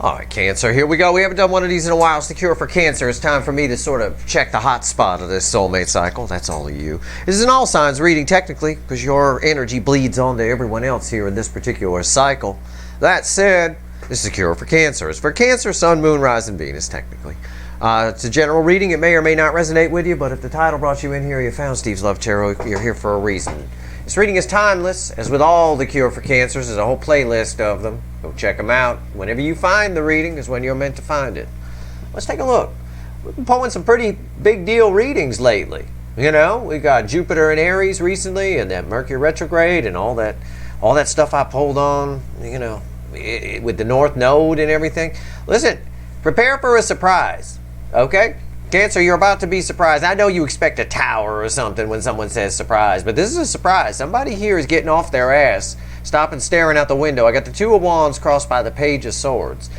All right, Cancer, here we go. We haven't done one of these in a while. It's the cure for Cancer. It's time for me to sort of check the hot spot of this soulmate cycle. That's all of you. This is an all signs reading, technically, because your energy bleeds onto everyone else here in this particular cycle. That said, this is a cure for Cancer. It's for Cancer, Sun, Moon, Rising, Venus, technically. It's a general reading. It may or may not resonate with you, but if the title brought you in here, you found Steve's Love Tarot, you're here for a reason. This reading is timeless, as with all the cure for Cancers. There's a whole playlist of them. Go check them out. Whenever you find the reading is when you're meant to find it. Let's take a look. We've been pulling some pretty big deal readings lately. You know, we got Jupiter in Aries recently, and that Mercury retrograde, and all that stuff I pulled on, you know, with the North Node and everything. Listen, prepare for a surprise, okay? Cancer, you're about to be surprised. I know you expect a tower or something when someone says surprise, but this is a surprise. Somebody here is getting off their ass, stopping staring out the window. I got the Two of Wands crossed by the Page of Swords.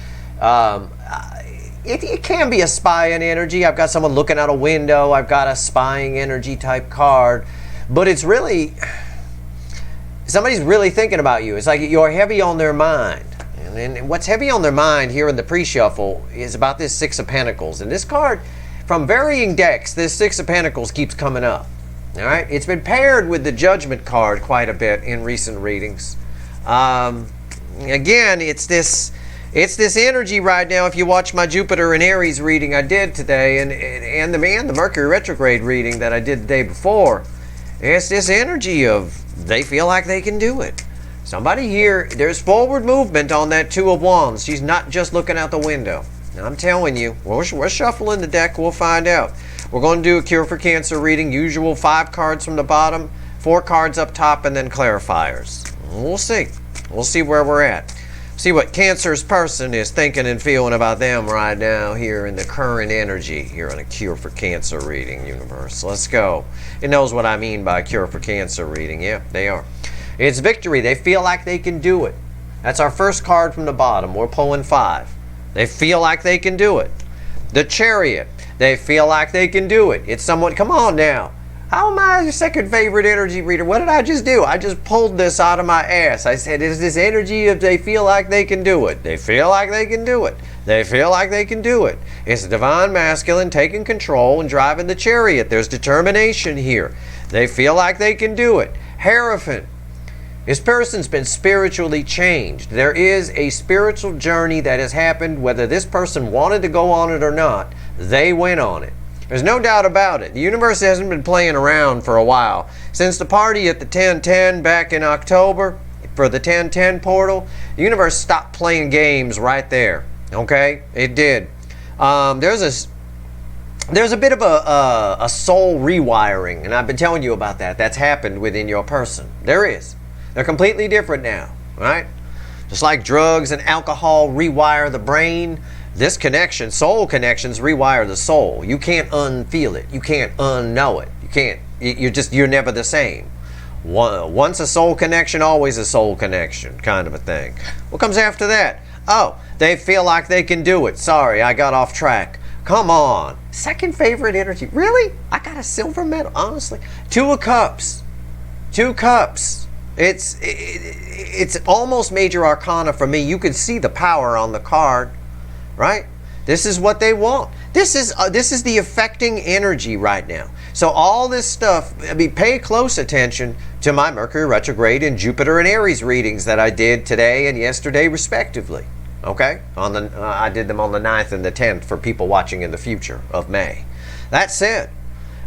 It can be a spying energy. I've got someone looking out a window. I've got a spying energy type card. But it's really, somebody's really thinking about you. It's like you're heavy on their mind. And what's heavy on their mind here in the pre-shuffle is about this Six of Pentacles. And this card, from varying decks, this Six of Pentacles keeps coming up. All right, it's been paired with the Judgment card quite a bit in recent readings. Again, it's this energy right now. If you watch my Jupiter and Aries reading I did today, and the Mercury retrograde reading that I did the day before, it's this energy of they feel like they can do it. Somebody here, there's forward movement on that Two of Wands. She's not just looking out the window. I'm telling you, we're shuffling the deck. We'll find out. We're going to do a cure for Cancer reading. Usual 5 cards from the bottom, 4 cards up top, and then clarifiers. We'll see. We'll see where we're at. See what Cancer's person is thinking and feeling about them right now here in the current energy here on a cure for Cancer reading, universe. Let's go. It knows what I mean by cure for Cancer reading. Yeah, they are. It's victory. They feel like they can do it. That's our first card from the bottom. We're pulling 5. They feel like they can do it. The Chariot. They feel like they can do it. It's someone, come on now. How am I your second favorite energy reader? What did I just do? I just pulled this out of my ass. I said, is this energy if they feel like they can do it? They feel like they can do it. They feel like they can do it. It's divine masculine taking control and driving the Chariot. There's determination here. They feel like they can do it. Hierophant. This person's been spiritually changed. There is a spiritual journey that has happened, whether this person wanted to go on it or not. They went on it. There's no doubt about it. The universe hasn't been playing around for a while. Since the party at the 1010 back in October for the 1010 portal, the universe stopped playing games right there. Okay? It did. There's a bit of a soul rewiring, and I've been telling you about that. That's happened within your person. There is. They're completely different now, right? Just like drugs and alcohol rewire the brain, this connection, soul connections, rewire the soul. You can't unfeel it. You can't unknow it. You can't. You're never the same. Once a soul connection, always a soul connection, kind of a thing. What comes after that? Oh, they feel like they can do it. Sorry, I got off track. Come on. Second favorite energy. Really? I got a silver medal, honestly. 2 of Cups. 2 Cups. It's almost major arcana for me. You can see the power on the card, right? This is what they want. This is the affecting energy right now. So all this stuff, I mean, pay close attention to my Mercury retrograde and Jupiter and Aries readings that I did today and yesterday respectively. Okay? I did them on the 9th and the 10th for people watching in the future of May. That said,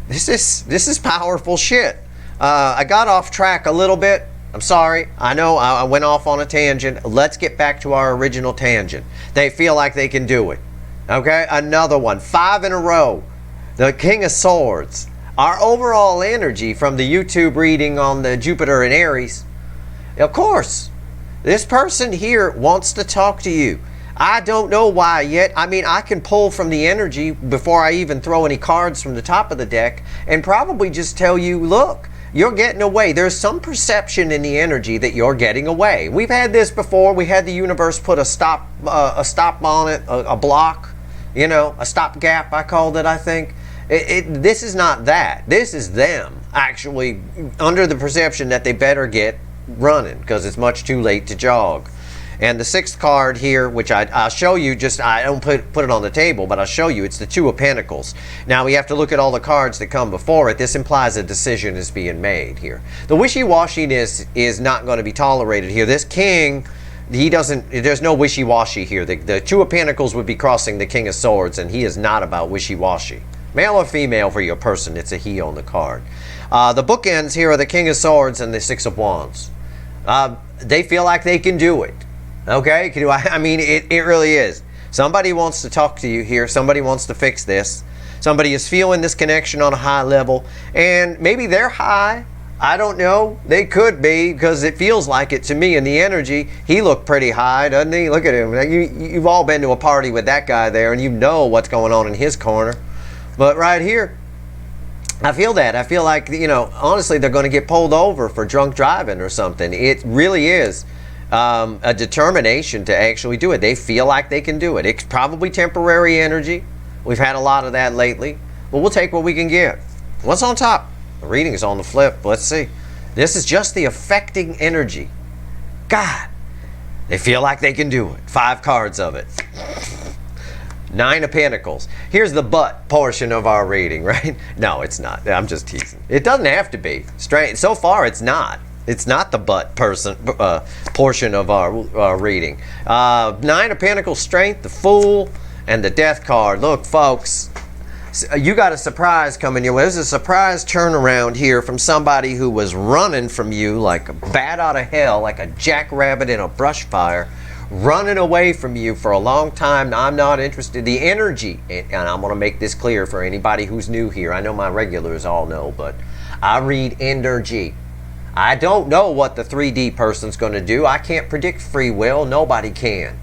this is powerful shit. I got off track a little bit. I'm sorry. I know I went off on a tangent. Let's get back to our original tangent. They feel like they can do it. Okay? Another one. 5 in a row. The King of Swords. Our overall energy from the YouTube reading on the Jupiter and Aries. Of course, this person here wants to talk to you. I don't know why yet. I mean, I can pull from the energy before I even throw any cards from the top of the deck and probably just tell you, look, you're getting away. There's some perception in the energy that you're getting away. We've had this before. We had the universe put a stop on it, a block, you know, a stopgap, I called it, I think. This is not that. This is them actually under the perception that they better get running because it's much too late to jog. And the 6th card here, which I'll show you, just I don't put it on the table, but I'll show you, it's the 2 of Pentacles. Now we have to look at all the cards that come before it. This implies a decision is being made here. The wishy-washiness is not going to be tolerated here. This king, there's no wishy-washy here. The 2 of Pentacles would be crossing the King of Swords, and he is not about wishy-washy. Male or female for your person, it's a he on the card. The bookends here are the King of Swords and the 6 of Wands. They feel like they can do it. Okay? I mean, it really is. Somebody wants to talk to you here. Somebody wants to fix this. Somebody is feeling this connection on a high level. And maybe they're high. I don't know. They could be, because it feels like it to me in the energy. He looked pretty high, doesn't he? Look at him. You've all been to a party with that guy there, and you know what's going on in his corner. But right here, I feel that. I feel like, honestly, they're going to get pulled over for drunk driving or something. It really is a determination to actually do it. They feel like they can do it. It's probably temporary energy. We've had a lot of that lately. But we'll take what we can get. What's on top? The reading is on the flip. Let's see. This is just the affecting energy. God, they feel like they can do it. 5 cards of it. 9 of Pentacles. Here's the but portion of our reading, right? No, it's not. I'm just teasing. It doesn't have to be. So far, it's not. It's not the but portion of our reading. 9 of Pentacles, Strength, the Fool, and the Death card. Look, folks, you got a surprise coming your way. There's a surprise turnaround here from somebody who was running from you like a bat out of hell, like a jackrabbit in a brush fire, running away from you for a long time. Now, I'm not interested. The energy, and I'm going to make this clear for anybody who's new here. I know my regulars all know, but I read energy. I don't know what the 3D person's going to do. I can't predict free will. Nobody can.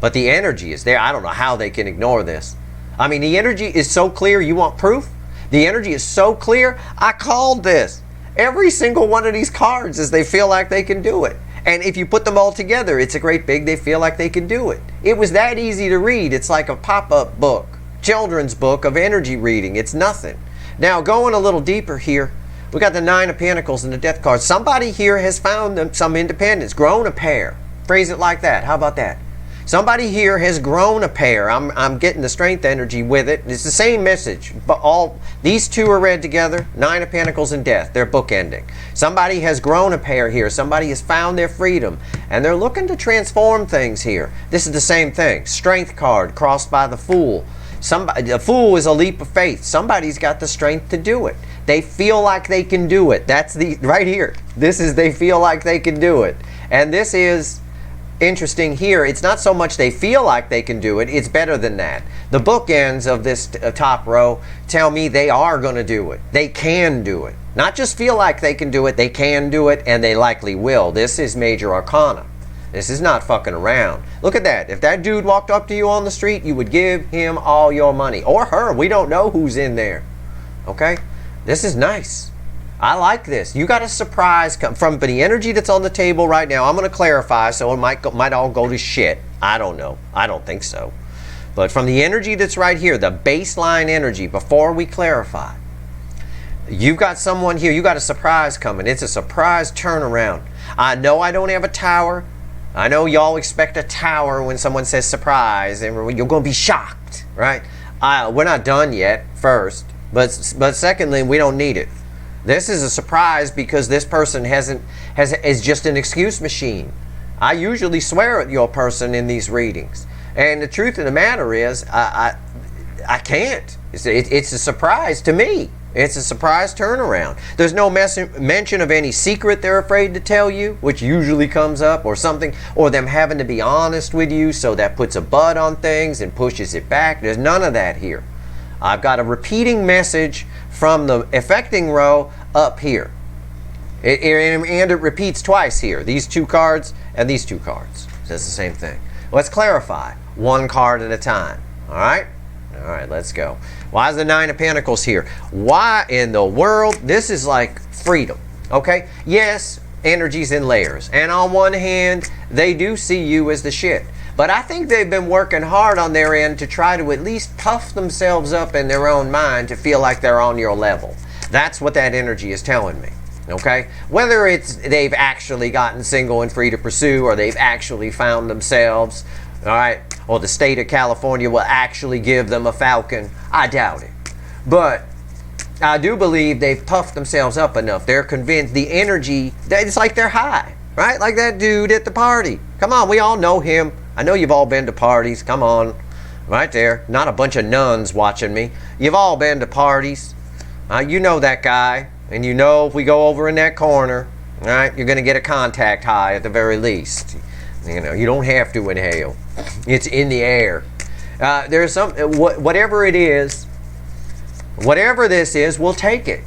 But the energy is there. I don't know how they can ignore this. I mean, the energy is so clear. You want proof? The energy is so clear. I called this. Every single one of these cards is they feel like they can do it. And if you put them all together, it's a great big, they feel like they can do it. It was that easy to read. It's like a pop-up book, children's book of energy reading. It's nothing. Now, going a little deeper here, we got the 9 of Pentacles and the Death card. Somebody here has found some independence, grown a pair. Phrase it like that. How about that? Somebody here has grown a pair. I'm getting the strength energy with it. It's the same message, but these 2 are read together. 9 of Pentacles and Death. They're bookending. Somebody has grown a pair here. Somebody has found their freedom, and they're looking to transform things here. This is the same thing. Strength card crossed by the Fool. The Fool is a leap of faith. Somebody's got the strength to do it. They feel like they can do it. That's right here. This is they feel like they can do it, and this is interesting here. It's not so much they feel like they can do it, it's better than that. The bookends of this top row tell me they are going to do it. They can do it. Not just feel like they can do it, they can do it, and they likely will. This is major arcana. This is not fucking around. Look at that. If that dude walked up to you on the street, you would give him all your money. Or her. We don't know who's in there. Okay? This is nice. I like this. You got a surprise from the energy that's on the table right now. I'm going to clarify, so it might all go to shit. I don't know. I don't think so. But from the energy that's right here, the baseline energy, before we clarify, you've got someone here. You got a surprise coming. It's a surprise turnaround. I know I don't have a tower. I know y'all expect a tower when someone says surprise, and you're going to be shocked, right? We're not done yet, first. But secondly, we don't need it. This is a surprise because this person is just an excuse machine. I usually swear at your person in these readings. And the truth of the matter is, I can't. It's a surprise to me. It's a surprise turnaround. There's no mention of any secret they're afraid to tell you, which usually comes up, or something, or them having to be honest with you, so that puts a bud on things and pushes it back. There's none of that here. I've got a repeating message from the affecting row up here. And it repeats twice here. These 2 cards and these 2 cards. So it's the same thing. Let's clarify. 1 card at a time. All right? All right, let's go. Why is the 9 of Pentacles here? Why in the world? This is like freedom. Okay? Yes, energy's in layers. And on one hand, they do see you as the shit. But I think they've been working hard on their end to try to at least puff themselves up in their own mind to feel like they're on your level. That's what that energy is telling me. Okay? Whether it's they've actually gotten single and free to pursue, or they've actually found themselves, all right, or the state of California will actually give them a falcon, I doubt it. But I do believe they've puffed themselves up enough. They're convinced the energy, it's like they're high, right? Like that dude at the party. Come on, we all know him. I know you've all been to parties. Come on, right there. Not a bunch of nuns watching me. You've all been to parties. You know that guy. And you know if we go over in that corner, all right, you're going to get a contact high at the very least. You know, you don't have to inhale. It's in the air. There's some, whatever it is, whatever this is, we'll take it,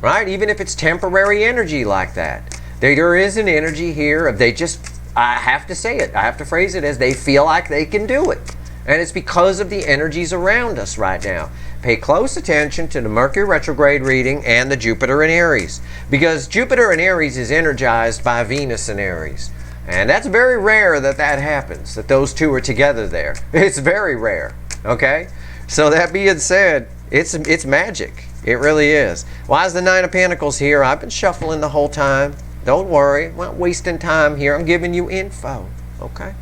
right? Even if it's temporary energy like that. There is an energy here of they just, I have to say it, I have to phrase it as they feel like they can do it. And it's because of the energies around us right now. Pay close attention to the Mercury retrograde reading and the Jupiter in Aries. Because Jupiter in Aries is energized by Venus in Aries. And that's very rare that that happens, that those two are together there. It's very rare, okay? So that being said, it's magic. It really is. Why is the Nine of Pentacles here? I've been shuffling the whole time. Don't worry, I'm not wasting time here. I'm giving you info, okay?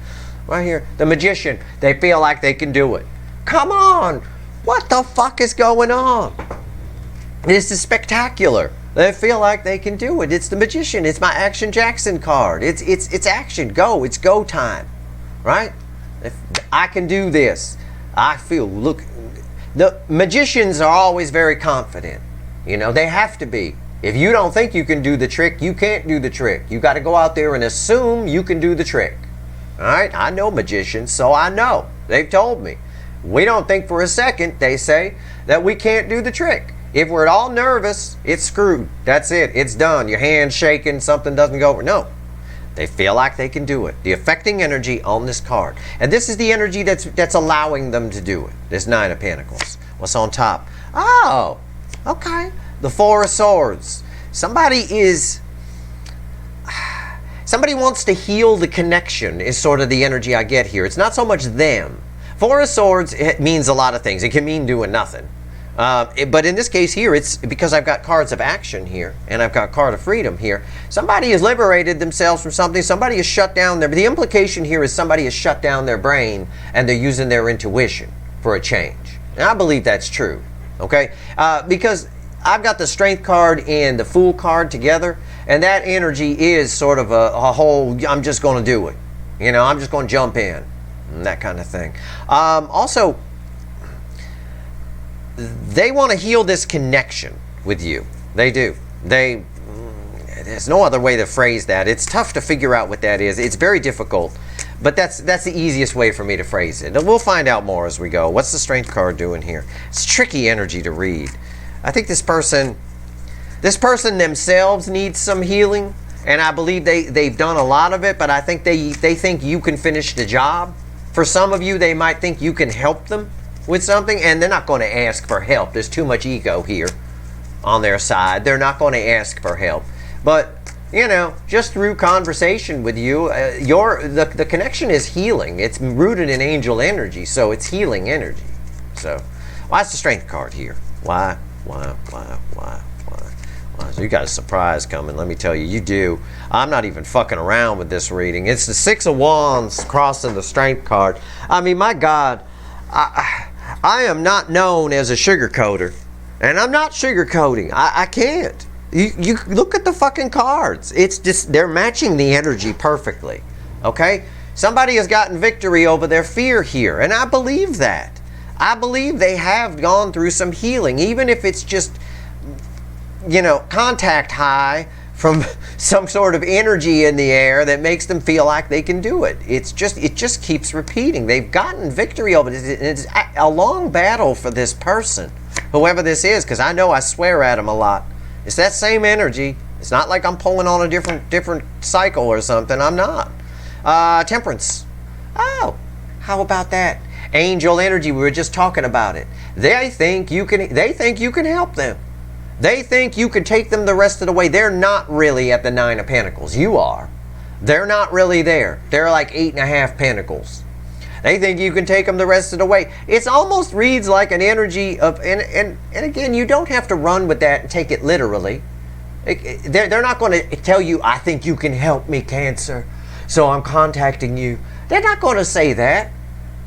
Right here, the Magician. They feel like they can do it. Come on! What the fuck is going on? This is spectacular. They feel like they can do it. It's the Magician. It's my Action Jackson card. It's action. Go. It's go time. Right? If I can do this. I feel, look, the magicians are always very confident. You know, they have to be. If you don't think you can do the trick, you can't do the trick. You got to go out there and assume you can do the trick. All right? I know magicians, so I know. They've told me. We don't think for a second, they say, that we can't do the trick. If we're at all nervous, it's screwed. That's it. It's done. Your hand's shaking, something doesn't go over. No. They feel like they can do it. The affecting energy on this card. And this is the energy that's allowing them to do it. This Nine of Pentacles. What's on top? Oh, okay. The Four of Swords. Somebody wants to heal the connection is sort of the energy I get here. It's not so much them. Four of Swords, it means a lot of things. It can mean doing nothing. But in this case here, it's because I've got cards of action here, and I've got card of freedom here. Somebody has liberated themselves from something. Somebody has shut down their... The implication here is somebody has shut down their brain, and they're using their intuition for a change. And I believe that's true, okay? Because I've got the Strength card and the Fool card together, and that energy is sort of a whole, I'm just going to do it. You know, I'm just going to jump in. And that kind of thing. Also, they want to heal this connection with you. They do. There's no other way to phrase that. It's tough to figure out what that is. It's very difficult. But that's the easiest way for me to phrase it. And we'll find out more as we go. What's the Strength card doing here? It's tricky energy to read. I think this person themselves needs some healing. And I believe they've done a lot of it. But I think they think you can finish the job. For some of you, they might think you can help them with something, and they're not going to ask for help. There's too much ego here on their side. They're not going to ask for help. But, you know, just through conversation with you, the connection is healing. It's rooted in angel energy, so it's healing energy. So, why's the Strength card here? Why? So you got a surprise coming, let me tell you. You do. I'm not even fucking around with this reading. It's the Six of Wands crossing the Strength card. I mean, my God, I am not known as a sugarcoater. And I'm not sugarcoating. I can't. You look at the fucking cards. It's just, they're matching the energy perfectly. Okay? Somebody has gotten victory over their fear here. And I believe that. I believe they have gone through some healing. Even if it's just, you know, contact high from some sort of energy in the air that makes them feel like they can do it. It just keeps repeating. They've gotten victory over it. It's a long battle for this person, whoever this is, because I know I swear at them a lot. It's that same energy. It's not like I'm pulling on a different cycle or something. I'm not. Temperance. Oh, how about that? Angel energy. We were just talking about it. They think you can help them. They think you can take them the rest of the way. They're not really at the Nine of Pentacles. You are. They're not really there. They're like 8.5 Pentacles. They think you can take them the rest of the way. It almost reads like an energy of, and again, you don't have to run with that and take it literally. They're not going to tell you, I think you can help me, Cancer, so I'm contacting you. They're not going to say that.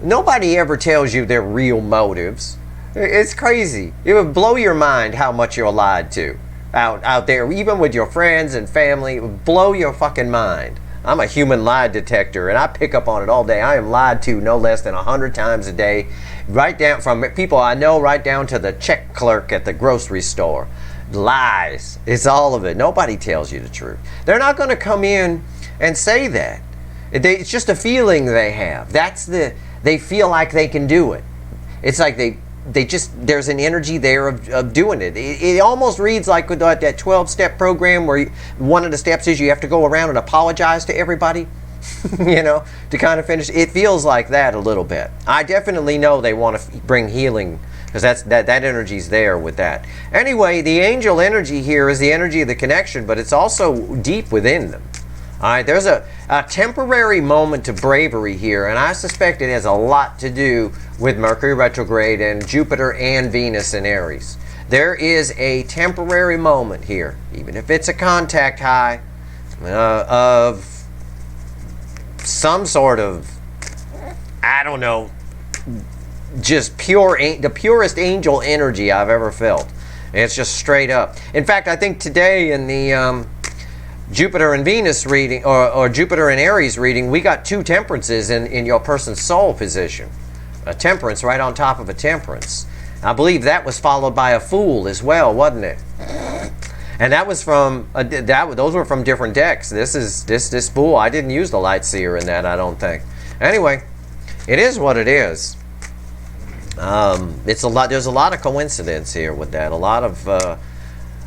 Nobody ever tells you their real motives. It's crazy. It would blow your mind how much you're lied to out there, even with your friends and family. It would blow your fucking mind. I'm a human lie detector, and I pick up on it all day. I am lied to no less than 100 times a day, right down from people I know, right down to the check clerk at the grocery store. Lies. It's all of it. Nobody tells you the truth. They're not going to come in and say that. It's just a feeling they have. They feel like they can do it. It's like there's an energy there of doing it. It almost reads like with that 12-step program where one of the steps is you have to go around and apologize to everybody, to kind of finish. It feels like that a little bit. I definitely know they want to bring healing, because that energy's there with that. Anyway, the angel energy here is the energy of the connection, but it's also deep within them. All right, there's a temporary moment of bravery here, and I suspect it has a lot to do with Mercury retrograde and Jupiter and Venus in Aries. There is a temporary moment here, even if it's a contact high, of some sort of, I don't know, just the purest angel energy I've ever felt. And it's just straight up. In fact, I think today in the Jupiter and Venus reading, or Jupiter and Aries reading, we got two temperances in your person's soul position. A temperance right on top of a temperance. I believe that was followed by a fool as well, wasn't it? And that was from those were from different decks. This fool, I didn't use the light seer in that, I don't think. Anyway, it is what it is. There's a lot of coincidence here with that, a lot of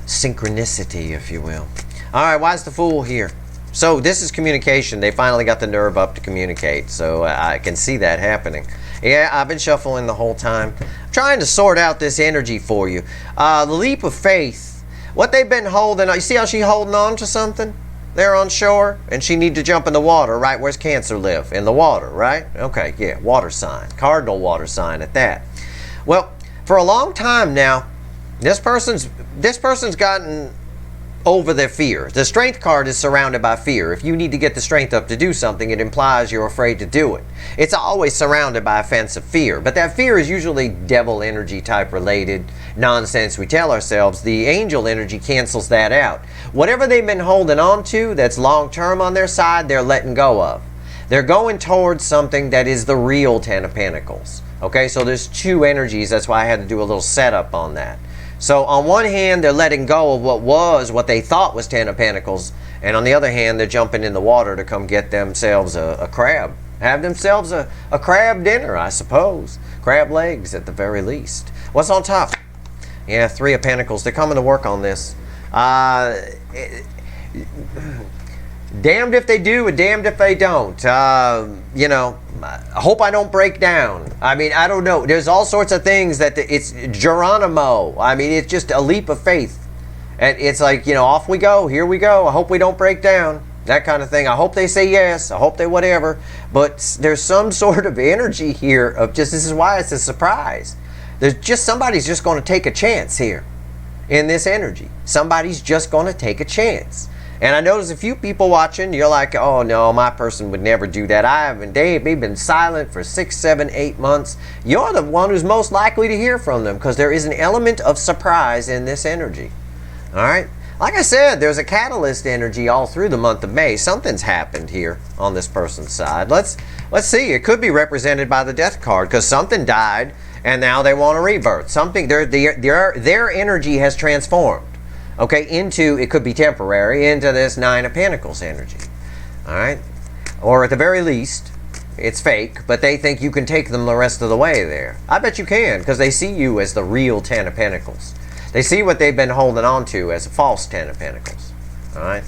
synchronicity, if you will. All right, why is the fool here? So this is communication. They finally got the nerve up to communicate, so I can see that happening. Yeah, I've been shuffling the whole time, trying to sort out this energy for you. The leap of faith, what they've been holding, you see how she's holding on to something there on shore? And she need to jump in the water, right? Where's Cancer live? In the water, right? Okay, yeah, water sign, cardinal water sign at that. Well, for a long time now, this person's gotten over their fear. The strength card is surrounded by fear. If you need to get the strength up to do something, it implies you're afraid to do it. It's always surrounded by a fence of fear, but that fear is usually devil energy type related nonsense we tell ourselves. The angel energy cancels that out. Whatever they've been holding on to that's long term on their side, they're letting go of. They're going towards something that is the real Ten of Pentacles. Okay, so there's two energies. That's why I had to do a little setup on that. So on one hand, they're letting go of what they thought was Ten of Pentacles. And on the other hand, they're jumping in the water to come get themselves a crab. Have themselves a crab dinner, I suppose. Crab legs at the very least. What's on top? Yeah, Three of Pentacles. They're coming to work on this. Damned if they do and damned if they don't. I hope I don't break down. I mean, I don't know. There's all sorts of things that it's Geronimo. I mean, it's just a leap of faith. And it's like, off we go. Here we go. I hope we don't break down. That kind of thing. I hope they say yes. I hope they whatever. But there's some sort of energy here of this is why it's a surprise. There's just somebody's just going to take a chance here in this energy. Somebody's just going to take a chance. And I notice a few people watching, you're like, oh no, my person would never do that. They've been silent for 6, 7, 8 months. You're the one who's most likely to hear from them because there is an element of surprise in this energy. All right? Like I said, there's a catalyst energy all through the month of May. Something's happened here on this person's side. Let's see. It could be represented by the Death card because something died and now they want a rebirth. Something, their energy has transformed. Okay, it could be temporary, into this Nine of Pentacles energy. All right? Or at the very least, it's fake, but they think you can take them the rest of the way there. I bet you can, because they see you as the real Ten of Pentacles. They see what they've been holding on to as a false Ten of Pentacles. All right?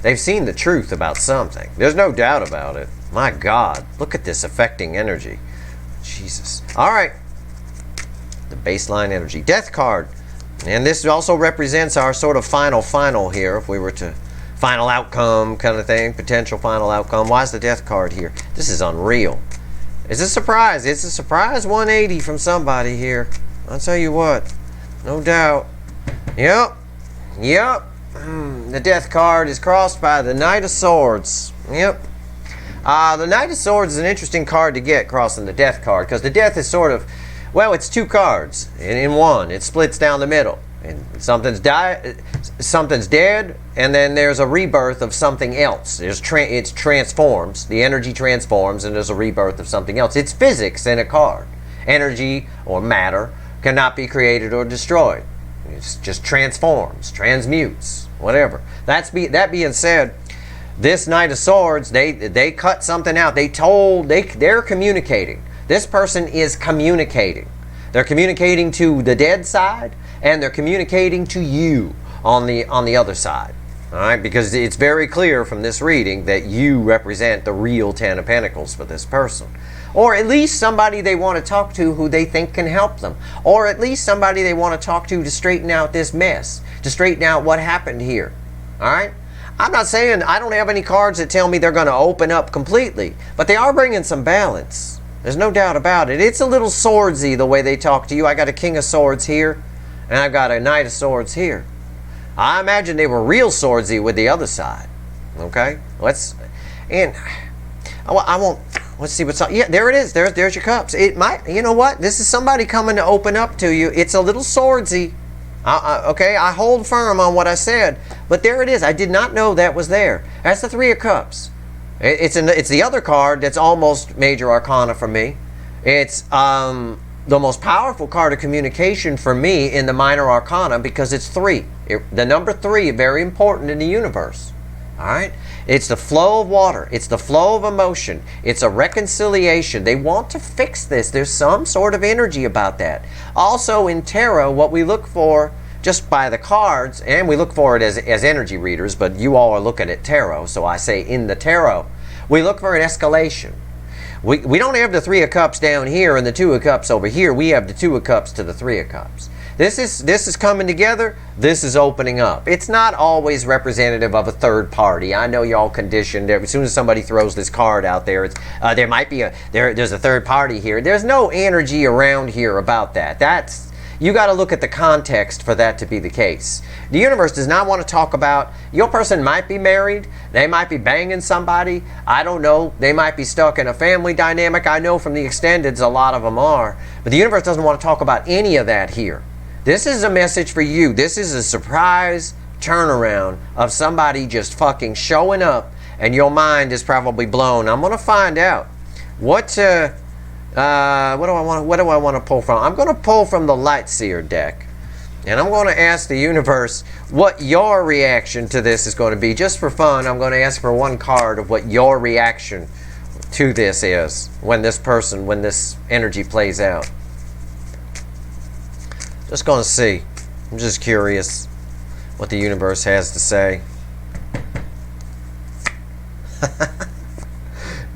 They've seen the truth about something. There's no doubt about it. My God, look at this affecting energy. Jesus. All right. The baseline energy. Death card. And this also represents our sort of final here, if we were to final outcome kind of thing, potential final outcome. Why is the Death card here? This is unreal. It's a surprise. It's a surprise 180 from somebody here. I'll tell you what. No doubt. Yep. the Death card is crossed by the Knight of Swords. Yep. The Knight of Swords is an interesting card to get crossing the Death card, because the Death is sort of, well, it's two cards in one. It splits down the middle. And something's dead, and then there's a rebirth of something else. It transforms. The energy transforms, and there's a rebirth of something else. It's physics in a card. Energy or matter cannot be created or destroyed. It just transforms, transmutes, whatever. That being said, this Knight of Swords, they cut something out. They're communicating. This person is communicating. They're communicating to the dead side, and they're communicating to you on the other side. All right, because it's very clear from this reading that you represent the real Ten of Pentacles for this person. Or at least somebody they want to talk to who they think can help them. Or at least somebody they want to talk to straighten out this mess, to straighten out what happened here. All right? I'm not saying, I don't have any cards that tell me they're going to open up completely, but they are bringing some balance. There's no doubt about it. It's a little swordsy the way they talk to you. I got a King of Swords here, and I've got a Knight of Swords here. I imagine they were real swordsy with the other side. Okay? Let's see what's up. Yeah, there it is. There's your cups. It might, you know what? This is somebody coming to open up to you. It's a little swordsy. Okay, I hold firm on what I said, but there it is. I did not know that was there. That's the Three of Cups. It's the other card that's almost major arcana for me. It's the most powerful card of communication for me in the minor arcana, because it's 3. The number 3 is very important in the universe. All right? It's the flow of water. It's the flow of emotion. It's a reconciliation. They want to fix this. There's some sort of energy about that. Also in tarot, what we look for just by the cards, and we look for it as energy readers, but you all are looking at tarot, so I say in the tarot, we look for an escalation. We don't have the Three of Cups down here and the Two of Cups over here. We have the Two of Cups to the Three of Cups. This is coming together. This is opening up. It's not always representative of a third party. I know y'all conditioned. As soon as somebody throws this card out there, it's there might be there's a third party here. There's no energy around here about that. You got to look at the context for that to be the case. The universe does not want to talk about, your person might be married, they might be banging somebody, I don't know, they might be stuck in a family dynamic. I know from the extendeds a lot of them are, but the universe doesn't want to talk about any of that here. This is a message for you. This is a surprise turnaround of somebody just fucking showing up, and your mind is probably blown. I'm going to find out what do I want to pull from? I'm going to pull from the Light Seer deck, and I'm going to ask the universe what your reaction to this is going to be. Just for fun, I'm going to ask for one card of what your reaction to this is when this energy plays out. Just going to see. I'm just curious what the universe has to say.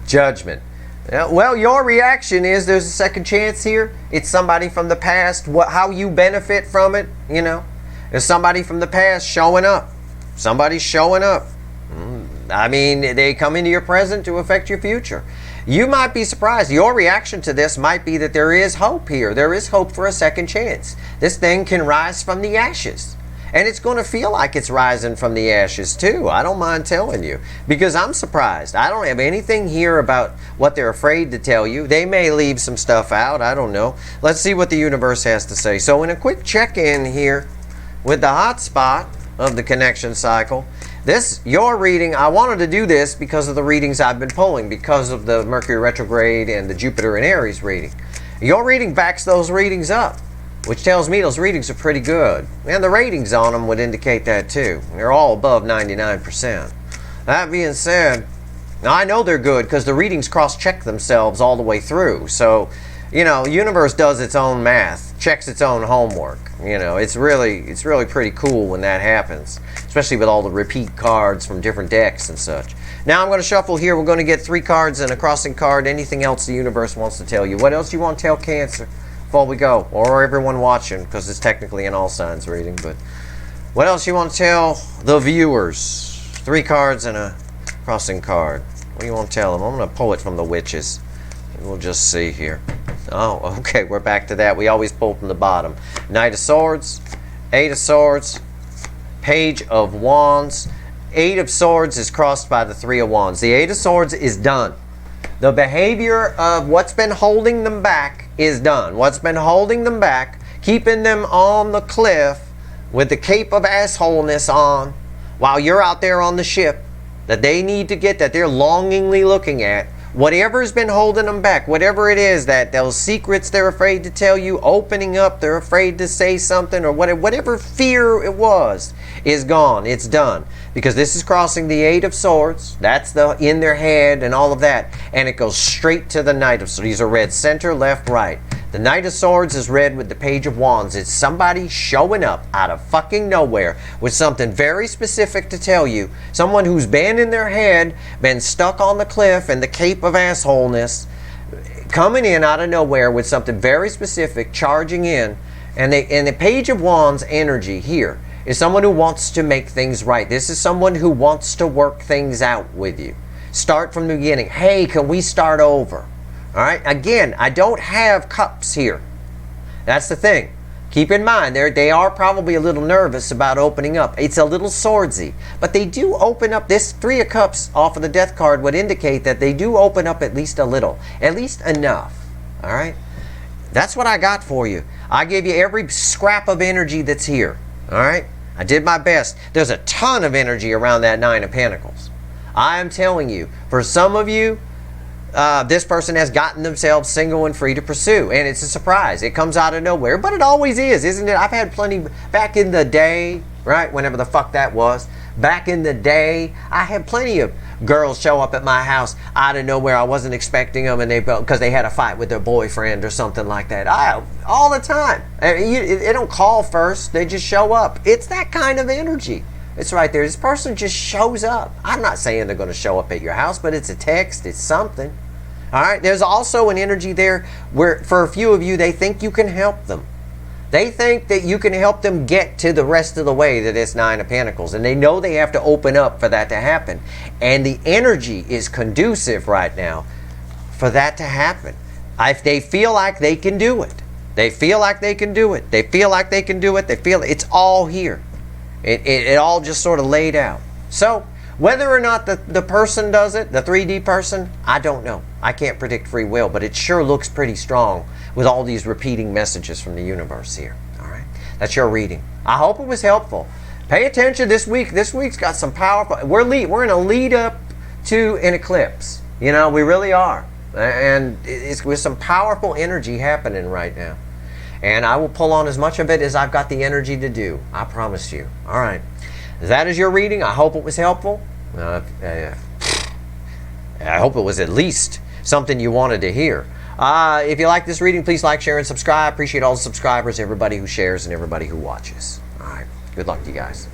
Judgment. Well, your reaction is there's a second chance here. It's somebody from the past. How you benefit from it, you know. There's somebody from the past showing up. Somebody's showing up. I mean, they come into your present to affect your future. You might be surprised. Your reaction to this might be that there is hope here. There is hope for a second chance. This thing can rise from the ashes. And it's going to feel like it's rising from the ashes too. I don't mind telling you. Because I'm surprised. I don't have anything here about what they're afraid to tell you. They may leave some stuff out. I don't know. Let's see what the universe has to say. So in a quick check-in here with the hot spot of the connection cycle, your reading, I wanted to do this because of the readings I've been pulling, because of the Mercury retrograde and the Jupiter in Aries reading. Your reading backs those readings up, which tells me those readings are pretty good. And the ratings on them would indicate that too. They're all above 99%. That being said, now I know they're good because the readings cross-check themselves all the way through. So, you know, the universe does its own math, checks its own homework. You know, it's really pretty cool when that happens, especially with all the repeat cards from different decks and such. Now I'm going to shuffle here. We're going to get 3 cards and a crossing card. Anything else the universe wants to tell you? What else do you want to tell Cancer before we go? Or everyone watching, because it's technically an all signs reading. But what else you want to tell the viewers? 3 cards and a crossing card. What do you want to tell them? I'm going to pull it from the witches. We'll just see here. Oh, okay, we're back to that. We always pull from the bottom. Knight of Swords, 8 of Swords, Page of Wands. Eight of Swords is crossed by the Three of Wands. The Eight of Swords is done. The behavior of what's been holding them back is done. What's been holding them back, keeping them on the cliff with the cape of assholeness on while you're out there on the ship that they need to get, that they're longingly looking at. Whatever's been holding them back, whatever it is, that those secrets they're afraid to tell you, opening up, they're afraid to say something, or whatever fear it was, is gone. It's done. Because this is crossing the Eight of Swords. That's the in their head and all of that. And it goes straight to the Knight of Swords. These are read center, left, right. The Knight of Swords is read with the Page of Wands. It's somebody showing up out of fucking nowhere with something very specific to tell you. Someone who's been in their head, been stuck on the cliff and the cape of assholeness, coming in out of nowhere with something very specific, charging in. And the Page of Wands energy here is someone who wants to make things right. This is someone who wants to work things out with you. Start from the beginning. Hey, can we start over? All right. Again, I don't have cups here. That's the thing. Keep in mind, they are probably a little nervous about opening up. It's a little swordsy. But they do open up. This Three of Cups off of the Death card would indicate that they do open up at least a little. At least enough. All right. That's what I got for you. I gave you every scrap of energy that's here. All right. I did my best. There's a ton of energy around that Nine of Pentacles. I am telling you, for some of you, this person has gotten themselves single and free to pursue. And it's a surprise. It comes out of nowhere. But it always is, isn't it? I've had plenty back in the day, right? Whenever the fuck that was. Back in the day, I had plenty of girls show up at my house out of nowhere. I wasn't expecting them, and because they had a fight with their boyfriend or something like that. All the time. They don't call first. They just show up. It's that kind of energy. It's right there. This person just shows up. I'm not saying they're going to show up at your house, but it's a text. It's something. All right. There's also an energy there where, for a few of you, they think you can help them. They think that you can help them get to the rest of the way to this Nine of Pentacles. And they know they have to open up for that to happen. And the energy is conducive right now for that to happen. If they feel like they can do it. They feel like they can do it. They feel like they can do it. They feel it's all here. It all just sort of laid out. So, whether or not the person does it, the 3D person, I don't know. I can't predict free will, but it sure looks pretty strong with all these repeating messages from the universe here. All right? That's your reading. I hope it was helpful. Pay attention this week. This week's got some powerful... We're in a lead up to an eclipse. You know, we really are. And it's with some powerful energy happening right now. And I will pull on as much of it as I've got the energy to do. I promise you. All right. That is your reading. I hope it was helpful. I hope it was at least something you wanted to hear. If you like this reading, please like, share, and subscribe. Appreciate all the subscribers, everybody who shares, and everybody who watches. All right. Good luck to you guys.